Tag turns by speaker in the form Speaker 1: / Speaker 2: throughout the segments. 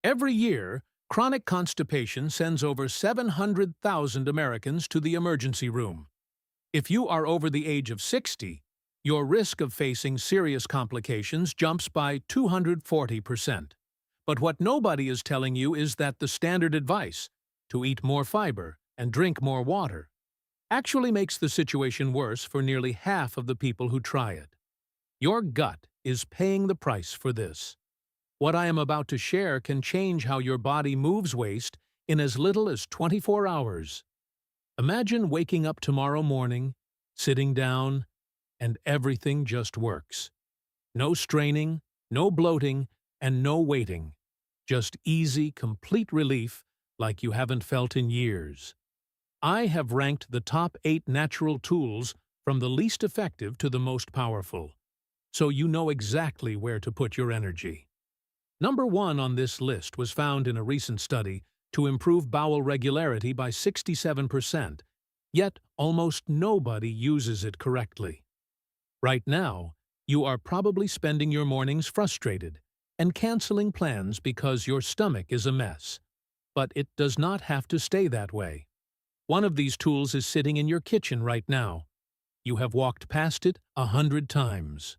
Speaker 1: Every year, chronic constipation sends over 700,000 Americans to the emergency room. If you are over the age of 60, your risk of facing serious complications jumps by 240%. But what nobody is telling you is that the standard advice, to eat more fiber and drink more water, actually makes the situation worse for nearly half of the people who try it. Your gut is paying the price for this. What I am about to share can change how your body moves waste in as little as 24 hours. Imagine waking up tomorrow morning, sitting down, and everything just works. No straining, no bloating, and no waiting. Just easy, complete relief like you haven't felt in years. I have ranked the top 8 natural tools from the least effective to the most powerful, so you know exactly where to put your energy. Number 1 on this list was found in a recent study to improve bowel regularity by 67%, yet almost nobody uses it correctly. Right now, you are probably spending your mornings frustrated and canceling plans because your stomach is a mess. But it does not have to stay that way. One of these tools is sitting in your kitchen right now. You have walked past it 100 times.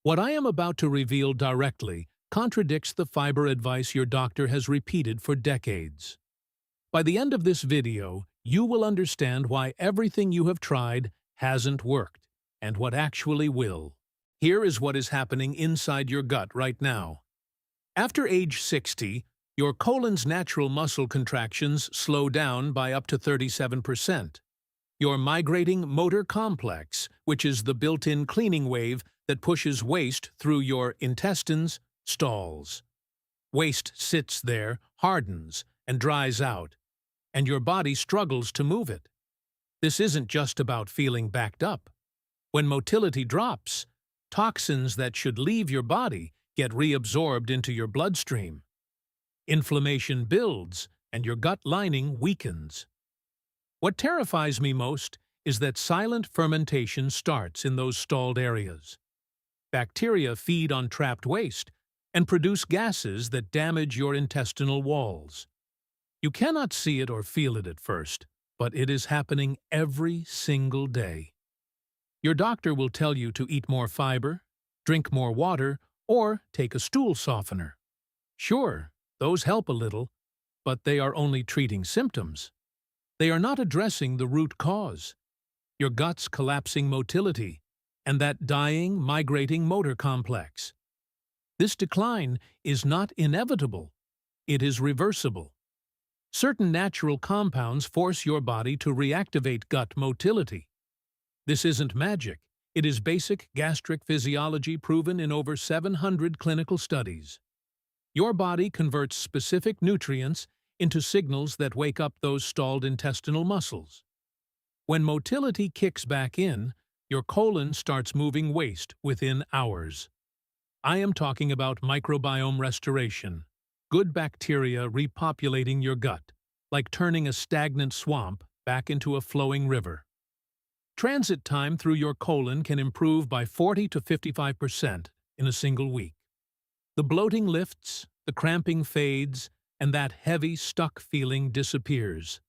Speaker 1: What I am about to reveal directly contradicts the fiber advice your doctor has repeated for decades. By the end of this video, you will understand why everything you have tried hasn't worked, and what actually will. Here is what is happening inside your gut right now. After age 60, your colon's natural muscle contractions slow down by up to 37%. Your migrating motor complex, which is the built-in cleaning wave that pushes waste through your intestines, stalls. Waste sits there, hardens, and dries out, and your body struggles to move it. This isn't just about feeling backed up. When motility drops, toxins that should leave your body get reabsorbed into your bloodstream. Inflammation builds, and your gut lining weakens. What terrifies me most is that silent fermentation starts in those stalled areas. Bacteria feed on trapped waste and produce gases that damage your intestinal walls. You cannot see it or feel it at first, but it is happening every single day. Your doctor will tell you to eat more fiber, drink more water, or take a stool softener. Sure, those help a little, but they are only treating symptoms. They are not addressing the root cause: your gut's collapsing motility and that dying, migrating motor complex. This decline is not inevitable. It is reversible. Certain natural compounds force your body to reactivate gut motility. This isn't magic. It is basic gastric physiology proven in over 700 clinical studies. Your body converts specific nutrients into signals that wake up those stalled intestinal muscles. When motility kicks back in, your colon starts moving waste within hours. I am talking about microbiome restoration, good bacteria repopulating your gut, like turning a stagnant swamp back into a flowing river. Transit time through your colon can improve by 40 to 55% in a single week. The bloating lifts, the cramping fades, and that heavy, stuck feeling disappears.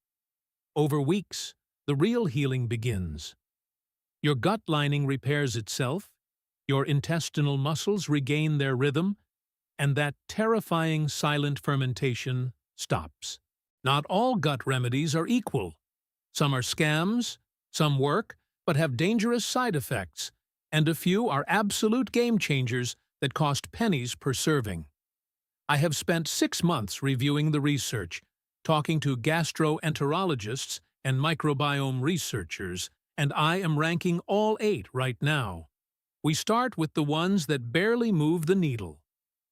Speaker 1: Over weeks, the real healing begins. Your gut lining repairs itself, your intestinal muscles regain their rhythm, and that terrifying silent fermentation stops. Not all gut remedies are equal. Some are scams, some work, but have dangerous side effects, and a few are absolute game changers that cost pennies per serving. I have spent 6 months reviewing the research, talking to gastroenterologists and microbiome researchers, and I am ranking all 8 right now. We start with the ones that barely move the needle.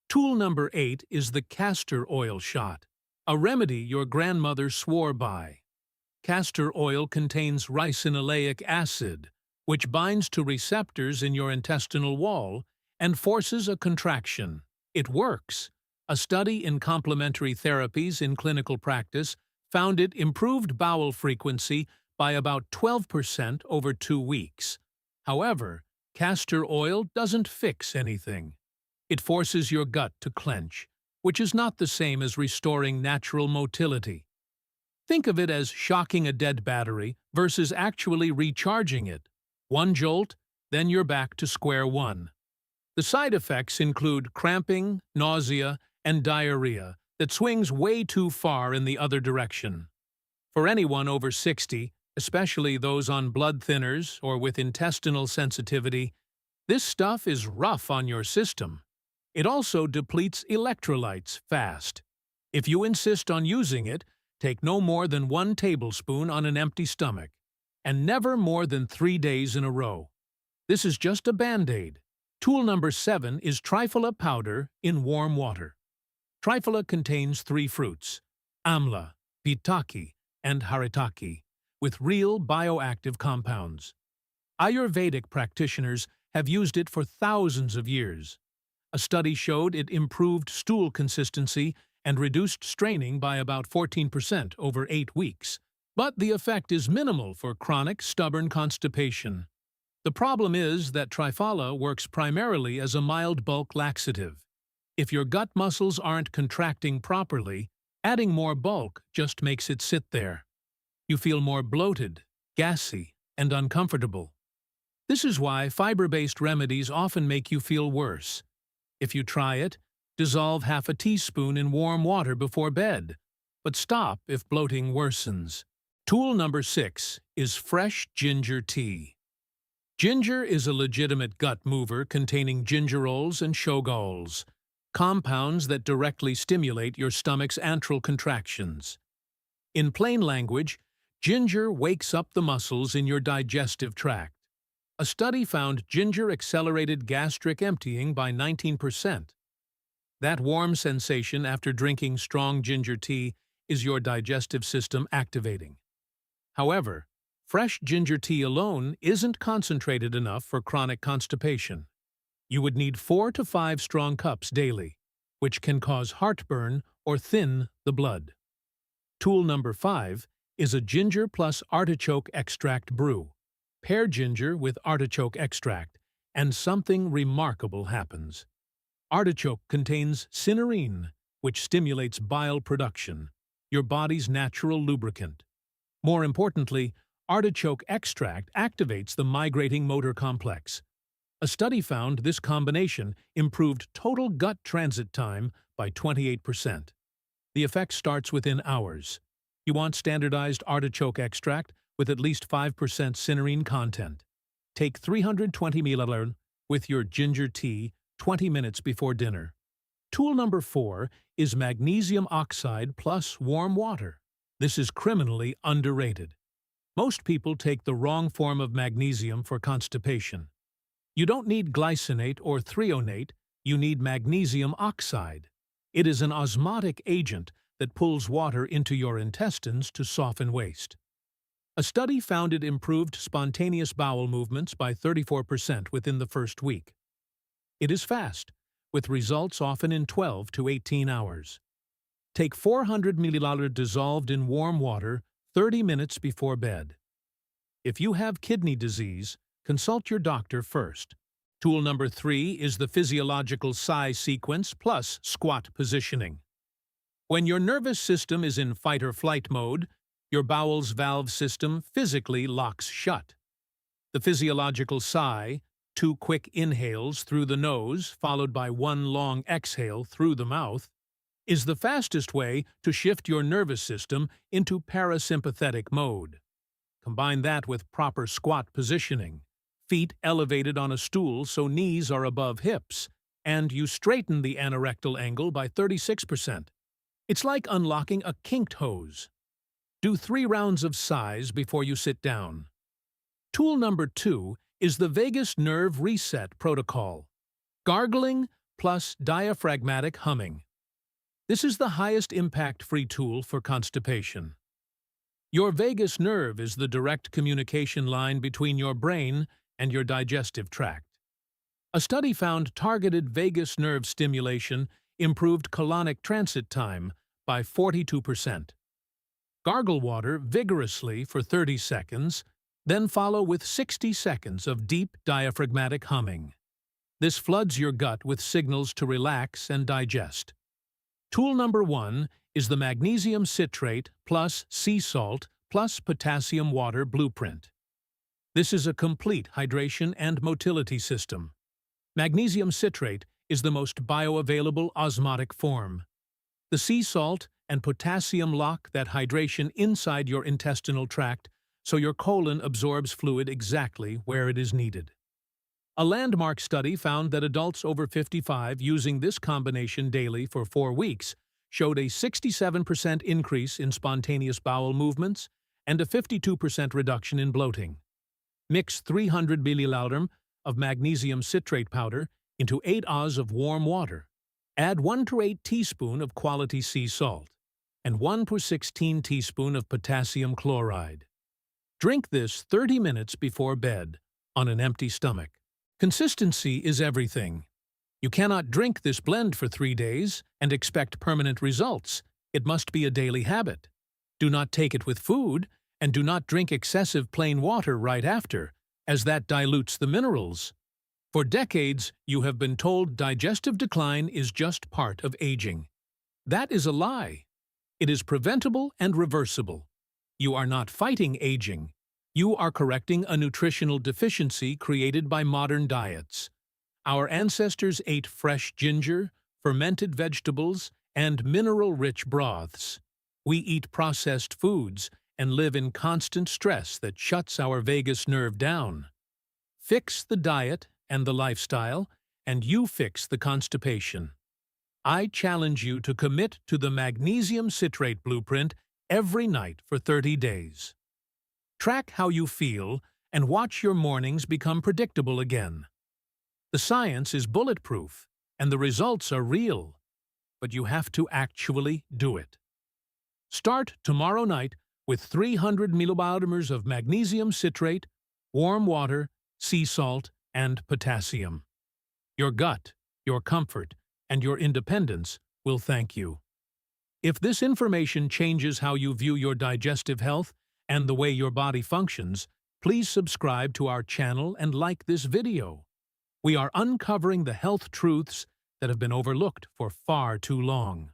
Speaker 1: Tool number 8 is the castor oil shot, a remedy your grandmother swore by. Castor oil contains ricinoleic acid, which binds to receptors in your intestinal wall and forces a contraction. It works. A study in complementary therapies in clinical practice found it improved bowel frequency by about 12% over 2 weeks. However, castor oil doesn't fix anything. It forces your gut to clench, which is not the same as restoring natural motility. Think of it as shocking a dead battery versus actually recharging it. One jolt, then you're back to square one. The side effects include cramping, nausea, and diarrhea that swings way too far in the other direction. For anyone over 60, especially those on blood thinners or with intestinal sensitivity, this stuff is rough on your system. It also depletes electrolytes fast. If you insist on using it, take no more than 1 tablespoon on an empty stomach, and never more than 3 days in a row. This is just a Band-Aid. Tool number 7 is triphala powder in warm water. Triphala contains 3 fruits, amla, pitaki, and haritaki, with real bioactive compounds. Ayurvedic practitioners have used it for thousands of years. A study showed it improved stool consistency and reduced straining by about 14% over 8 weeks. But the effect is minimal for chronic, stubborn constipation. The problem is that triphala works primarily as a mild bulk laxative. If your gut muscles aren't contracting properly, adding more bulk just makes it sit there. You feel more bloated, gassy, and uncomfortable. This is why fiber-based remedies often make you feel worse. If you try it, dissolve half a teaspoon in warm water before bed, but stop if bloating worsens. Tool number 6 is fresh ginger tea. Ginger is a legitimate gut mover containing gingerols and shogaols, compounds that directly stimulate your stomach's antral contractions. In plain language, ginger wakes up the muscles in your digestive tract. A study found ginger accelerated gastric emptying by 19%. That warm sensation after drinking strong ginger tea is your digestive system activating. However, fresh ginger tea alone isn't concentrated enough for chronic constipation. You would need 4 to 5 strong cups daily, which can cause heartburn or thin the blood. Tool number 5 is a ginger plus artichoke extract brew. Pair ginger with artichoke extract, and something remarkable happens. Artichoke contains cynorrhea, which stimulates bile production, your body's natural lubricant. More importantly, artichoke extract activates the migrating motor complex. A study found this combination improved total gut transit time by 28%. The effect starts within hours. You want standardized artichoke extract with at least 5% cynorrhea content. Take 320 ml with your ginger tea 20 minutes before dinner. Tool number 4 is magnesium oxide plus warm water. This is criminally underrated. Most people take the wrong form of magnesium for constipation. You don't need glycinate or threonate, you need magnesium oxide. It is an osmotic agent that pulls water into your intestines to soften waste. A study found it improved spontaneous bowel movements by 34% within the first week. It is fast, with results often in 12 to 18 hours. Take 400 ml dissolved in warm water 30 minutes before bed. If you have kidney disease, consult your doctor first. Tool number 3 is the physiological sigh sequence plus squat positioning. When your nervous system is in fight-or-flight mode, your bowel's valve system physically locks shut. The physiological sigh, 2 quick inhales through the nose followed by 1 long exhale through the mouth, is the fastest way to shift your nervous system into parasympathetic mode. Combine that with proper squat positioning, feet elevated on a stool so knees are above hips, and you straighten the anorectal angle by 36%. It's like unlocking a kinked hose. Do 3 rounds of sighs before you sit down. Tool number 2 is the vagus nerve reset protocol. Gargling plus diaphragmatic humming. This is the highest impact-free tool for constipation. Your vagus nerve is the direct communication line between your brain and your digestive tract. A study found targeted vagus nerve stimulation improved colonic transit time by 42%. Gargle water vigorously for 30 seconds, then follow with 60 seconds of deep diaphragmatic humming. This floods your gut with signals to relax and digest. Tool number 1 is the magnesium citrate plus sea salt plus potassium water blueprint. This is a complete hydration and motility system. Magnesium citrate is the most bioavailable osmotic form. The sea salt and potassium lock that hydration inside your intestinal tract so your colon absorbs fluid exactly where it is needed. A landmark study found that adults over 55 using this combination daily for 4 weeks showed a 67% increase in spontaneous bowel movements and a 52% reduction in bloating. Mix 300 milliliters of magnesium citrate powder into 8 oz of warm water. Add 1 to 8 teaspoons of quality sea salt and 1 to 16 teaspoons of potassium chloride. Drink this 30 minutes before bed on an empty stomach. Consistency is everything. You cannot drink this blend for 3 days and expect permanent results. It must be a daily habit. Do not take it with food, and do not drink excessive plain water right after, as that dilutes the minerals. For decades, you have been told digestive decline is just part of aging. That is a lie. It is preventable and reversible. You are not fighting aging. You are correcting a nutritional deficiency created by modern diets. Our ancestors ate fresh ginger, fermented vegetables, and mineral-rich broths. We eat processed foods and live in constant stress that shuts our vagus nerve down. Fix the diet and the lifestyle, and you fix the constipation. I challenge you to commit to the magnesium citrate blueprint every night for 30 days. Track how you feel and watch your mornings become predictable again. The science is bulletproof, and the results are real, but you have to actually do it. Start tomorrow night with 300 milliliters of magnesium citrate, warm water, sea salt, and potassium. Your gut, your comfort, and your independence will thank you. If this information changes how you view your digestive health and the way your body functions, please subscribe to our channel and like this video. We are uncovering the health truths that have been overlooked for far too long.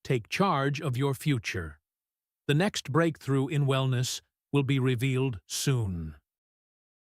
Speaker 1: Take charge of your future. The next breakthrough in wellness will be revealed soon.